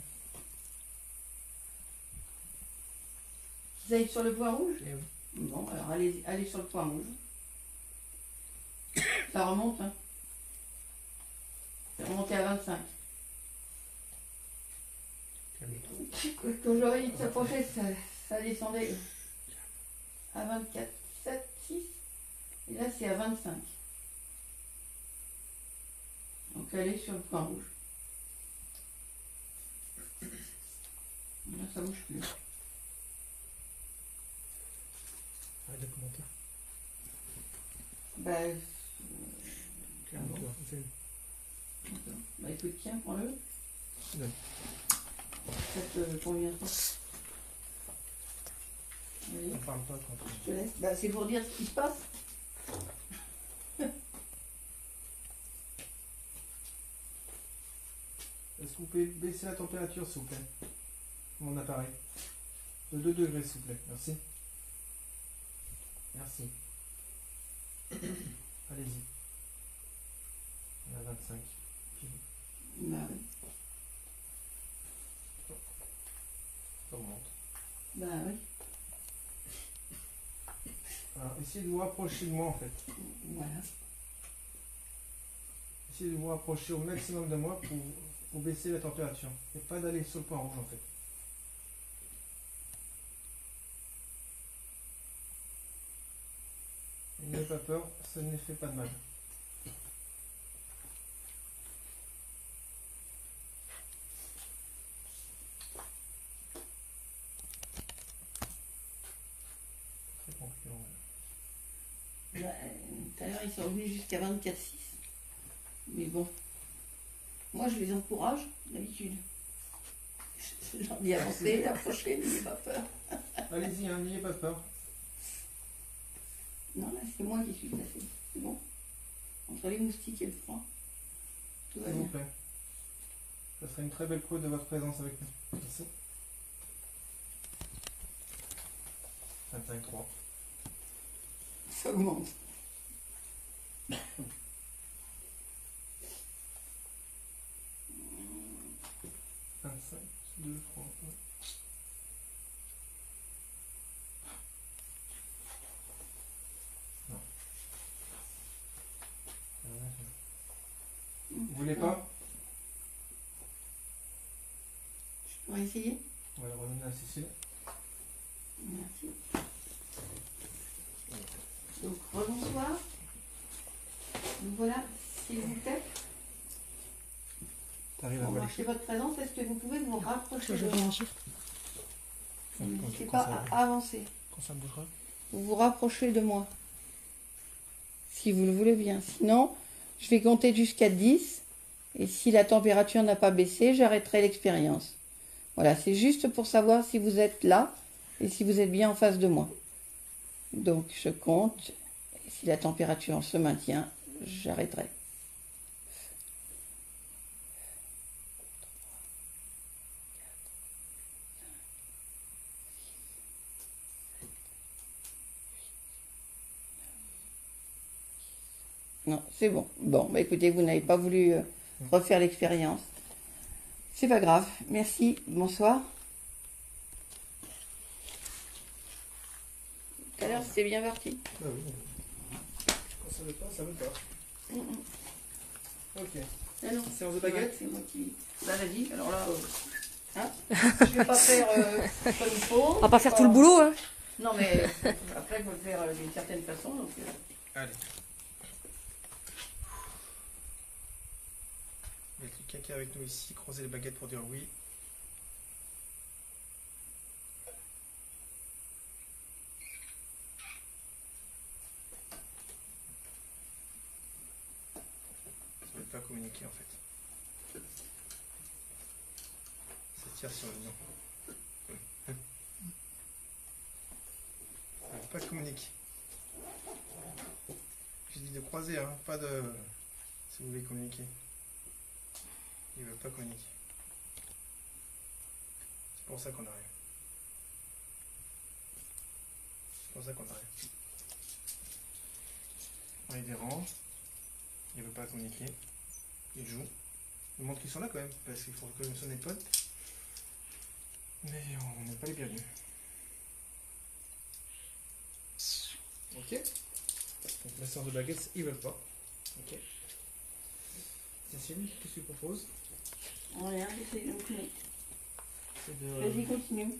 Vous allez sur le point rouge? Eh oui. Bon, alors allez sur le point rouge. Ça remonte, hein. C'est remonté à 25. Calme-toi. Quand j'aurais dit de s'approcher, ça descendait à 24, 7, 6. Et là, c'est à 25. Donc, allez sur le point rouge. Là, ça bouge plus. Arrête de commenter. Bah, Calme-toi. d'accord. Bah, écoute, tiens, prends-le. Donne. Ça te convient pas. Allez, On parle pas quand je te laisse. Bah, c'est pour dire ce qui se passe. Est-ce que vous pouvez baisser la température, s'il vous plaît? Mon appareil. De 2 degrés, s'il vous plaît. Merci. Merci. Allez-y. On est à 25. Bah, oui. Ça remonte. Bah, oui. Alors, essayez de vous rapprocher de moi, en fait. Voilà. Essayez de vous rapprocher au maximum de moi pour baisser la température. Et pas d'aller sur le point rouge, en fait. N'ayez pas peur, ça ne fait pas de mal. Très compliqué. Bah, tout à l'heure, ils sont revenus jusqu'à 24,6. Mais bon. Moi, je les encourage, d'habitude. Je leur dis avancez, approchez, n'ayez pas peur. Allez-y, hein, n'ayez pas peur. Non, là, c'est moi qui suis placée. C'est bon. Entre les moustiques et le froid, tout va S'il vous bien. plaît. Ça serait une très belle preuve de votre présence avec nous. Merci. 25,3. Ça augmente. 25, 2, 3, 1. Non. Vous voulez pas? On va essayer. On va le redonner à Cécile. Merci. Donc, rebonsoir. Donc voilà, s'il vous plaît, T'arrives à pour voir marquer votre présence, est-ce que vous pouvez vous rapprocher Je de veux moi? un chiffre. N'hésitez pas à avancer. quand ça bougera. Vous vous rapprochez de moi. Si vous le voulez bien. Sinon, je vais compter jusqu'à 10. Et si la température n'a pas baissé, j'arrêterai l'expérience. Voilà, c'est juste pour savoir si vous êtes là et si vous êtes bien en face de moi. Donc, je compte. Et si la température se maintient, j'arrêterai. Non, c'est bon. Bon, bah écoutez, vous n'avez pas voulu refaire l'expérience. C'est pas grave. Merci. Bonsoir. Tout à l'heure, c'était bien parti. Bah oui. Quand ça veut pas, ça veut pas. Ok. Ah non, Séance de baguette. c'est moi qui... Là, vas-y. Alors là, Hein, je ne vais pas faire comme il faut. On va pas faire tout le boulot, hein. Non, mais après, il faut le faire d'une certaine façon. Donc, Allez. Il y a quelqu'un avec nous ici, croiser les baguettes pour dire oui. Ça ne veut pas communiquer en fait. Ça tire sur le nom. Ça ne veut pas communiquer. J'ai dit de croiser, hein, pas de... Si vous voulez communiquer. Il ne veut pas communiquer. C'est pour ça qu'on arrive. C'est pour ça qu'on arrive. On les dérange. Il ne veut pas communiquer. Il joue. Il montre qu'ils sont là quand même, parce qu'il faut que ce soit des potes. Mais on n'est pas les bienvenus. Ok. Donc la séance de baguettes, ils veulent pas. Ok. Cécile, qu'est-ce que tu proposes? rien, j'essaie de continuer. C'est de... Vas-y, continue.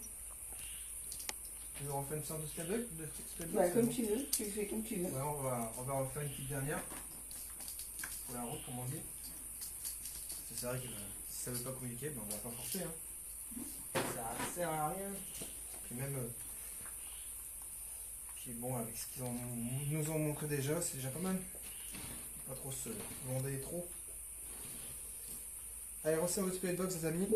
Tu veux refaire une séance de spell Bah, comme tu veux, tu fais comme tu veux. Ouais, on va refaire une petite dernière. Pour la route, comme on dit. C'est vrai que si ça veut pas communiquer, ben on va pas forcer. Hein. Ça sert à rien. Puis même... Puis bon, avec ce qu'ils nous ont montré déjà, c'est déjà pas mal. Pas trop se demander trop. Allez, resserre votre spirit box, les amis.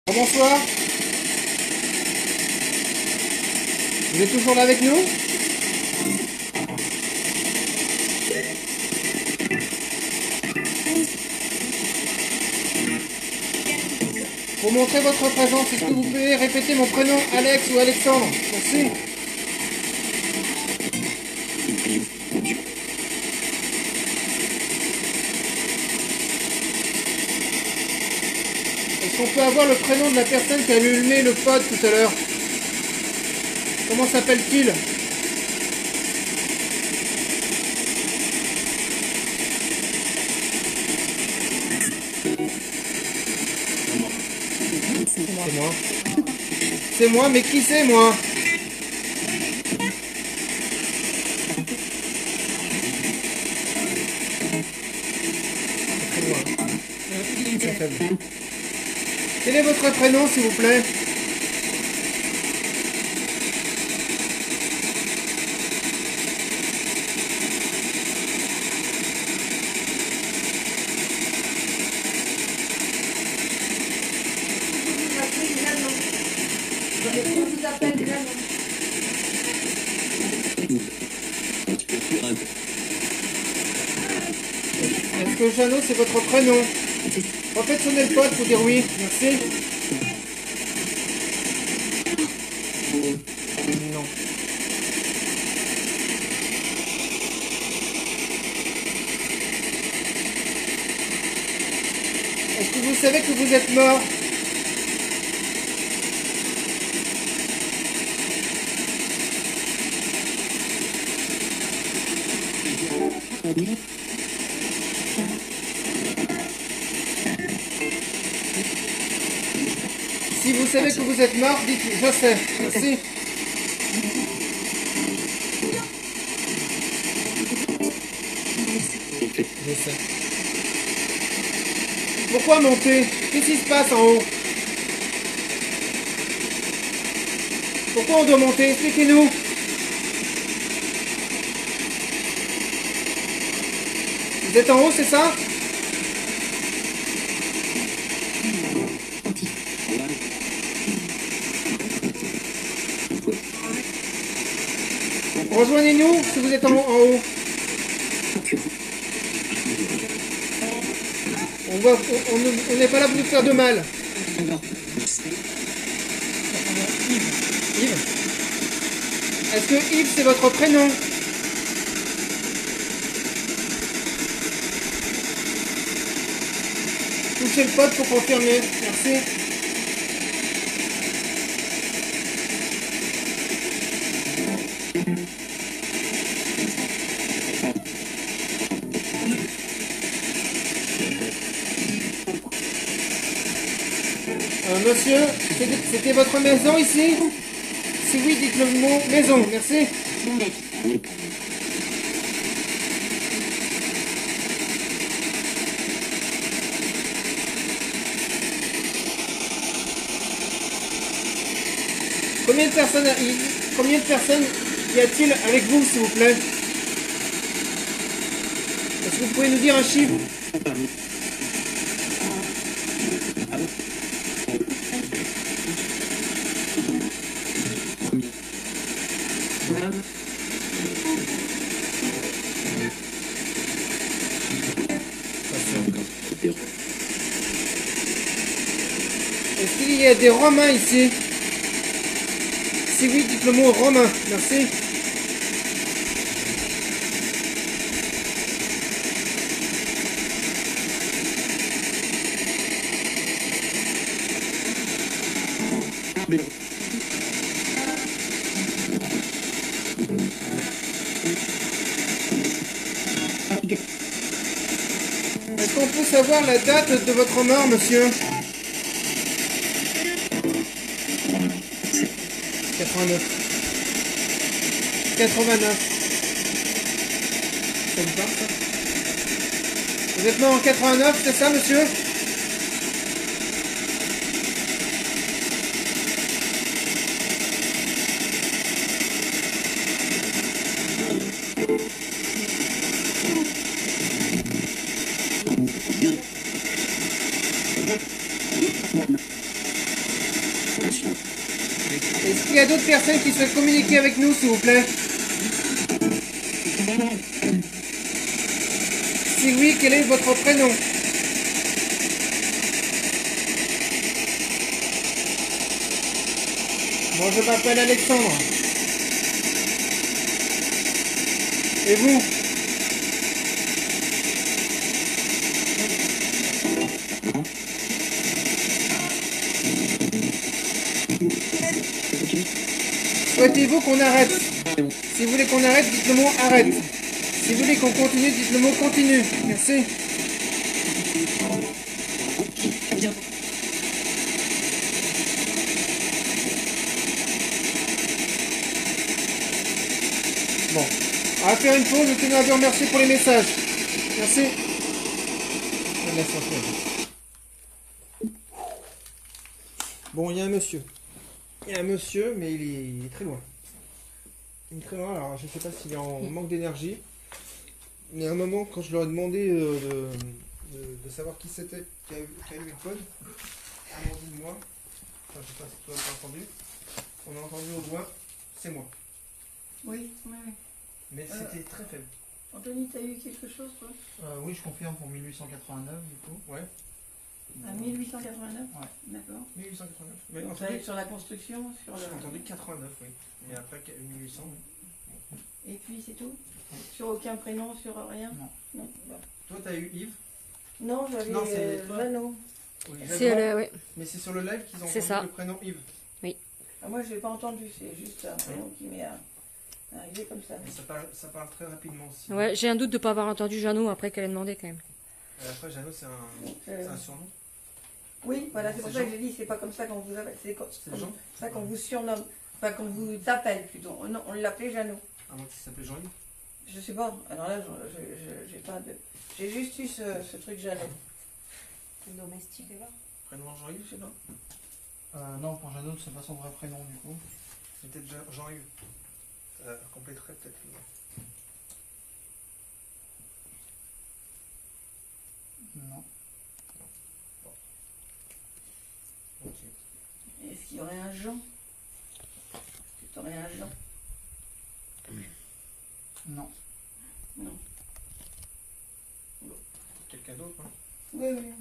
Bonsoir. Vous êtes toujours là avec nous? Pour montrer votre présence, est-ce que vous pouvez répéter mon prénom, Alex ou Alexandre? Merci. Est-ce qu'on peut avoir le prénom de la personne qui a allumé le pod tout à l'heure? Comment s'appelle-t-il? C'est moi. C'est moi, mais qui c'est moi? C'est moi. C'est faible. Quel est votre prénom, s'il vous plaît? On vous appelle Jeannot. Est-ce que Jeannot, c'est votre prénom? Refaites sonner le pod pour dire oui. Merci. Non. Est-ce que vous savez que vous êtes mort? Si vous savez que vous êtes mort, dites je sais. Merci. Je sais. Pourquoi monter? Qu'est-ce qui se passe en haut? Pourquoi on doit monter? Expliquez-nous. Vous êtes en haut, c'est ça? Rejoignez-nous si vous êtes en haut. On n'est pas là pour vous faire de mal. Yves. Est-ce que Yves c'est votre prénom? Touchez le pod pour confirmer. Merci. Monsieur, c'était votre maison ici? Si oui, dites le mot maison, merci. Combien de personnes y a-t-il avec vous, s'il vous plaît? Est-ce que vous pouvez nous dire un chiffre? Est-ce qu'il y a des Romains ici? Si oui, dites le mot romain, merci. Est-ce qu'on peut savoir la date de votre mort, monsieur? 89. 89. Ça vous parle, ça? Vous êtes mort en 89, c'est ça, monsieur? Est-ce qu'il y a d'autres personnes qui souhaitent communiquer avec nous, s'il vous plaît? Si oui, quel est votre prénom? Moi, je m'appelle Alexandre. Et vous? Souhaitez-vous qu'on arrête? Si vous voulez qu'on arrête, dites le mot arrête. Si vous voulez qu'on continue, dites le mot continue. Merci. Bon, on va faire une pause. Je tenais à vous remercier pour les messages. Merci. Je laisse un peu. Bon, il y a un monsieur. Il y a un monsieur, mais il est très loin. Il est très loin, alors je ne sais pas s'il est en manque d'énergie. Mais à un moment, quand je leur ai demandé de savoir qui c'était qui a eu le code, ils m'ont dit moi. Enfin, je ne sais pas si tu as entendu. On a entendu au loin, c'est moi. Oui, oui, oui. Mais c'était très faible. Anthony, t'as eu quelque chose, toi? Oui, je confirme pour 1889, du coup. Ouais, À 1889? Ouais. D'accord. 1889. Mais Donc, entendu, sur la construction, sur j'ai le... entendu 89, oui. Et après 1800, oui. Et puis c'est tout? Sur aucun prénom, sur rien? Non. Non, voilà. Toi, t'as eu Yves? Non, j'avais Non, c'est toi. Jeannot. Oui, C'est oui. mais c'est sur le live qu'ils ont C'est entendu ça. le prénom Yves. Ah, moi, je l'ai pas entendu, c'est juste un prénom qui m'est arrivé comme ça. Mais ça parle très rapidement aussi. Ouais, j'ai un doute de ne pas avoir entendu Jeannot après qu'elle ait demandé quand même. Et après, Jeannot, c'est Donc, un surnom. oui, voilà, c'est pour C'est ça que Jean. j'ai dit, c'est pas comme ça qu'on vous appelle, c'est C'est Jean. ça qu'on vous surnomme, enfin qu'on vous appelle plutôt. Non, on l'appelait Jeannot. À moins qu'il s'appelait Jean-Yves. Je sais pas, alors là, j'ai pas de... J'ai juste eu ce truc Jeannot. Domestique, là. Prénom Jean-Yves, je sais pas. Non, pour Jeannot, c'est pas son vrai prénom, du coup. C'est peut-être Jean-Yves. Ça compléterait peut-être le... Non. Ok. Est-ce qu'il y aurait un Jean? Est-ce que tu aurais un Jean? Non. Non. Quelqu'un d'autre, hein? Oui, oui.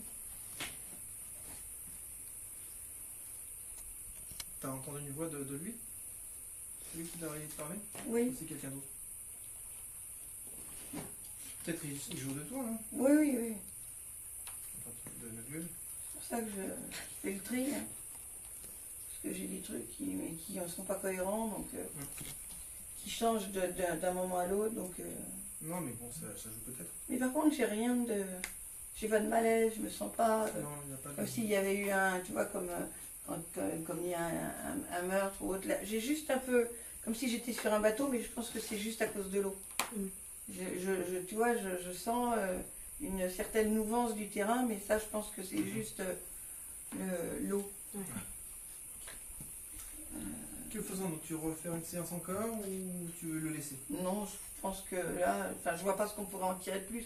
T'as entendu une voix de lui? C'est lui qui t'a parlé? Oui, Ou c'est quelqu'un d'autre? Peut-être il joue de toi, hein? oui, oui, oui. Enfin, de gueule. C'est pour ça que je fais le tri. Hein. Parce que j'ai des trucs qui ne sont pas cohérents, donc qui changent d'un moment à l'autre. Donc, Non, mais bon, ça joue peut-être. mais par contre, j'ai rien de. j'ai pas de malaise, je me sens pas Non, il n'y a pas de... comme s'il y avait eu un, tu vois, comme il y a un meurtre ou autre. Là, j'ai juste un peu, comme si j'étais sur un bateau, mais je pense que c'est juste à cause de l'eau. Tu vois, je sens une certaine mouvance du terrain, mais ça, je pense que c'est juste l'eau. Que faisons-nous? Tu refais une séance encore ou tu veux le laisser? Non, je pense que là, enfin, je vois pas ce qu'on pourrait en tirer de plus.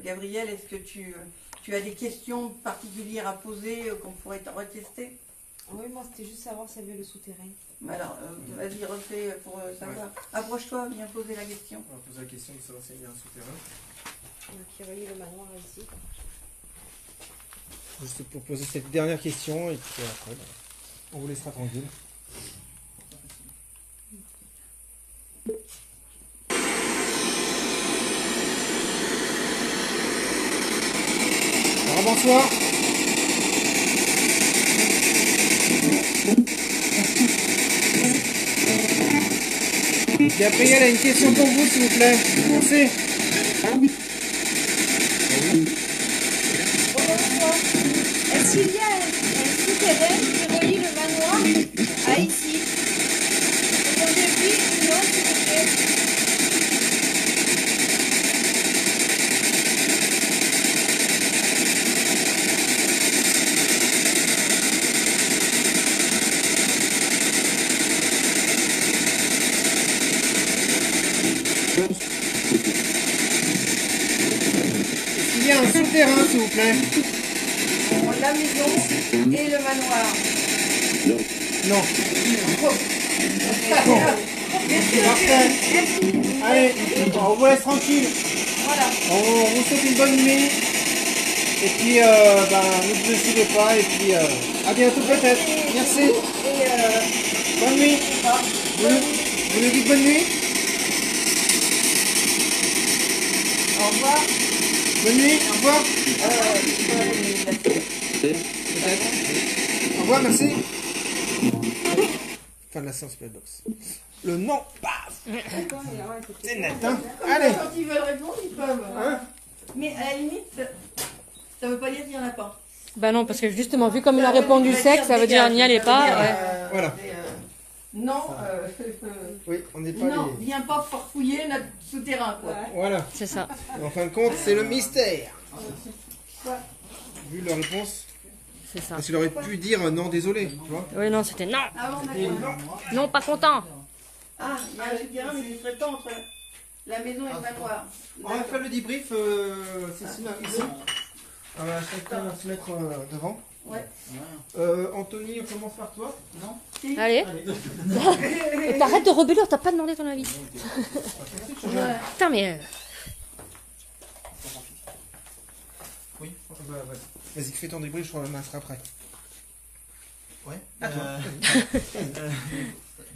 Gabriel, est-ce que tu as des questions particulières à poser qu'on pourrait retester? Oui, moi c'était juste savoir s'il y avait le souterrain. Alors, vas-y, refais pour savoir. Approche-toi, viens poser la question. On va poser la question de savoir s'il y a un souterrain. Donc il y avait le manoir ici. Juste pour poser cette dernière question et puis après, on vous laissera tranquille. Alors bonsoir. Gabriel a une question pour vous, s'il vous plaît. Merci. Est-ce qu'il y a un souterrain qui relie le manoir à ici? Comme j'ai vu, non, s'il vous plaît. Est-ce qu'il y a un souterrain, s'il vous plaît? La maison et le manoir. Non. Bon. Parfait. Allez, on vous laisse tranquille. Voilà. On vous souhaite une bonne nuit. Et puis, ne vous suivez pas. Et puis, à bientôt peut-être. Merci. Bonne nuit. Vous nous dites bonne nuit? Au revoir. Bonne nuit. Au revoir. Au revoir, merci. Fin de la séance Play Box. Le nom, paf. C'est net, hein. Allez. Quand ils veulent répondre, ils peuvent. Hein? Mais à la limite, ça veut pas dire qu'il n'y en a pas. Bah non, parce que justement, vu comme il a répondu sec, ça veut dire n'y allez pas. Ouais. Voilà. Non, Oui, on n'est pas non, les... viens pas farfouiller notre souterrain, quoi. Voilà. C'est ça. En fin de compte, c'est le mystère. Vu leur réponse, C'est ça. parce qu'il aurait pu dire non, désolé, tu vois. Oui, non, c'était non. Ah bon, d'accord. Non, pas content. Ah, il y a un souterrain, mais il serait pas entre la maison et le manoir. On va faire le débrief, Cécile, ici. On va chacun se mettre devant. Ouais. Anthony, on commence par toi. Non. Allez. Allez. Et t'arrêtes de rebeller, on t'a pas demandé ton avis. Ouais. Putain, mais. Oui. Vas-y, fais ton débrief, je remettrai après. Ouais. À toi.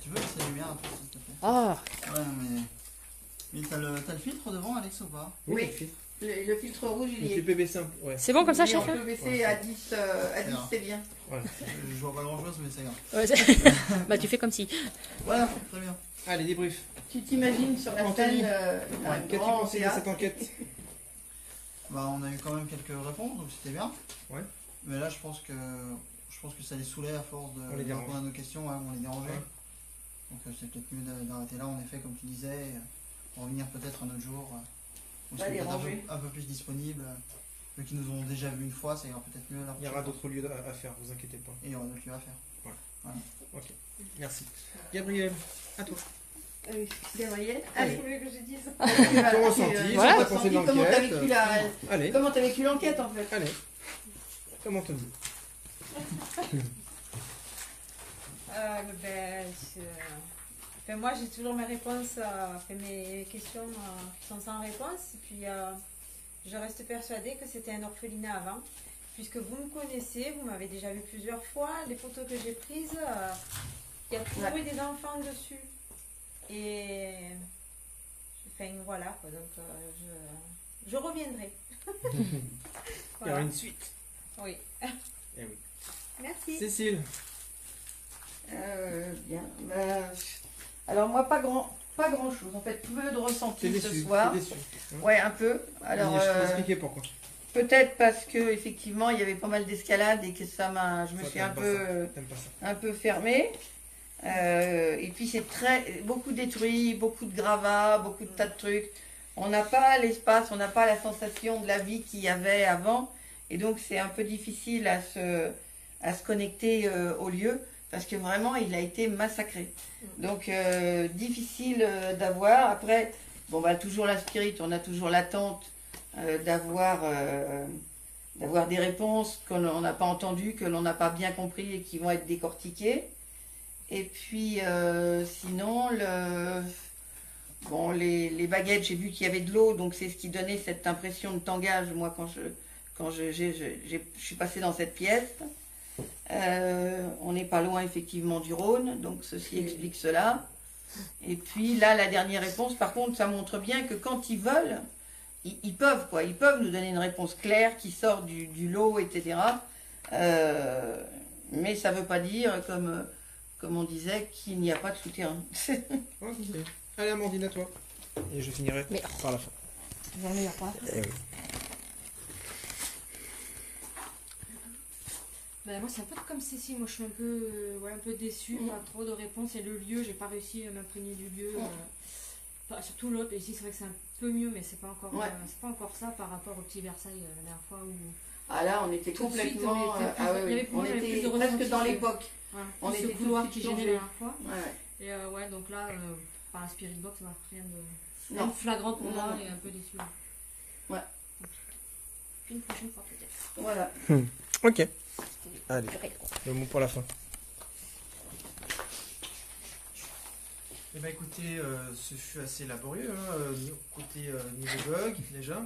Tu veux laisser la lumière un peu, s'il te plaît? Ah. Ouais, mais t'as le filtre devant, Alex, ou pas? Oui. Le filtre rouge, il y Le est. PVC, ouais. C'est bon comme ça, Il est en chef? PVC à 10, c'est bien. Voilà. Je vois pas grand chose, mais c'est grave. Ouais, c'est- Bah, tu fais comme si. Voilà, très bien. Allez, débrief. Tu t'imagines sur la Anthony, scène un Qu'as-tu grand pensé de théâtre. cette enquête? Bah, on a eu quand même quelques réponses, donc c'était bien. Ouais. Mais là, je pense que ça les saoulait à force On les de dérange. répondre à nos questions, ouais, on les dérangeait. Ouais. Donc c'est peut-être mieux d'arrêter là, en effet, comme tu disais, revenir peut-être un autre jour. Où Pas c'est les peut-être ranger. un peu plus disponible. Eux qui nous ont déjà vu une fois, ça ira peut-être mieux. Il y aura d'autres lieux à faire, vous inquiétez pas. Et il y aura d'autres lieux à faire. Ok, merci. Gabriel, à toi. Gabriel, Allez. allez, que je dise. Ton ressenti, Voilà. ce que t'as pensé de Comment t'as l'enquête. vécu Allez, comment t'as vécu l'enquête en fait? allez. Comme Anthony. Moi, j'ai toujours mes réponses, mes questions qui sont sans réponse. Et puis, je reste persuadée que c'était un orphelinat avant. Puisque vous me connaissez, vous m'avez déjà vu plusieurs fois. Les photos que j'ai prises, il y a toujours eu des enfants dessus. Et. Enfin, voilà, quoi. Donc, je reviendrai. Il y aura une suite. Oui. Eh oui. Merci. Cécile. Bien. Alors moi pas grand chose. En fait, peu de T'es ressenti ce déçu. soir. T'es déçu. Ouais, un peu. Alors Je vais t'expliquer pourquoi. peut-être parce que effectivement il y avait pas mal d'escalade et que je me Ça, suis t'aimes pas ça. T'aimes pas ça. un peu fermée. Et puis c'est beaucoup détruit, beaucoup de gravats, beaucoup de tas de trucs. On n'a pas l'espace, on n'a pas la sensation de la vie qu'il y avait avant. Et donc c'est un peu difficile à se connecter au lieu parce que vraiment il a été massacré. Donc difficile d'avoir. Après, bon bah toujours la spirit, on a toujours l'attente d'avoir des réponses qu'on n'a pas entendues, que l'on n'a pas bien compris et qui vont être décortiquées. Et puis sinon, les baguettes, j'ai vu qu'il y avait de l'eau, donc c'est ce qui donnait cette impression de tangage, moi, quand je suis passée dans cette pièce. On n'est pas loin, effectivement, du Rhône, donc ceci explique cela. Et puis là, la dernière réponse, par contre, ça montre bien que quand ils veulent, ils peuvent, quoi. Ils peuvent nous donner une réponse claire qui sort du lot, etc. Mais ça ne veut pas dire, comme on disait, qu'il n'y a pas de souterrain. Ok. Allez, Amandine, à toi. Et je finirai Mais- par la fin. J'en ai pas. Eh oui. Ben, moi, c'est un peu comme Cécile. Moi, je suis un peu, un peu déçue. Pas trop de réponses. Et le lieu, j'ai pas réussi à m'imprégner du lieu. Surtout l'autre. Ici, c'est vrai que c'est un peu mieux, mais c'est pas encore, c'est pas encore ça par rapport au petit Versailles la dernière fois où. Ah là, on était Tout de suite, complètement... on était plus- il y avait on plus était de presque ressenti dans que- l'époque. Voilà, On ce était tout couloir de qui suite gênait la plongé. dernière fois. Ouais. Et donc là, par la Spirit Box, rien de Non. flagrant pour moi Non. et un peu déçu. Ouais. Puis une prochaine fois peut-être. Voilà. Ok. Allez, le mot pour la fin. Eh bien écoutez, ce fut assez laborieux, côté niveau bug déjà.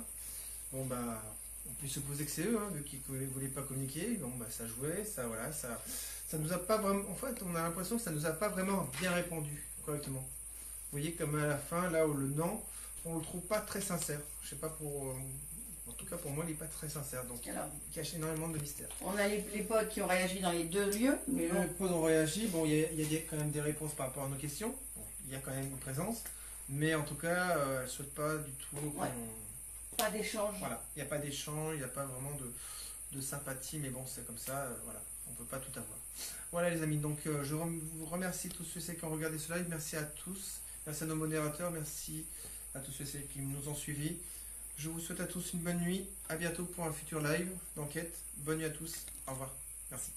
Bon bah, on peut supposer que c'est eux, vu qu'ils ne voulaient pas communiquer. Bon bah ça jouait, ça nous a pas vraiment. En fait, on a l'impression que ça nous a pas vraiment bien répondu correctement. Vous voyez comme à la fin, là où le non, on le trouve pas très sincère. Je sais pas pour. En tout cas pour moi, il n'est pas très sincère, donc Alors. il cache énormément de mystère. On a les potes qui ont réagi dans les deux lieux. Mais Les potes ont réagi, bon, il y a quand même des réponses par rapport à nos questions. Bon, il y a quand même une présence, mais en tout cas, elle ne souhaite pas du tout qu'on. Ouais. Pas d'échange. Voilà, il n'y a pas d'échange, il n'y a pas vraiment de sympathie, mais bon, c'est comme ça, voilà, on ne peut pas tout avoir. Voilà les amis, donc je vous remercie tous ceux qui ont regardé ce live, merci à tous, merci à nos modérateurs, merci à tous ceux qui nous ont suivis. Je vous souhaite à tous une bonne nuit, à bientôt pour un futur live d'enquête. Bonne nuit à tous, au revoir, merci.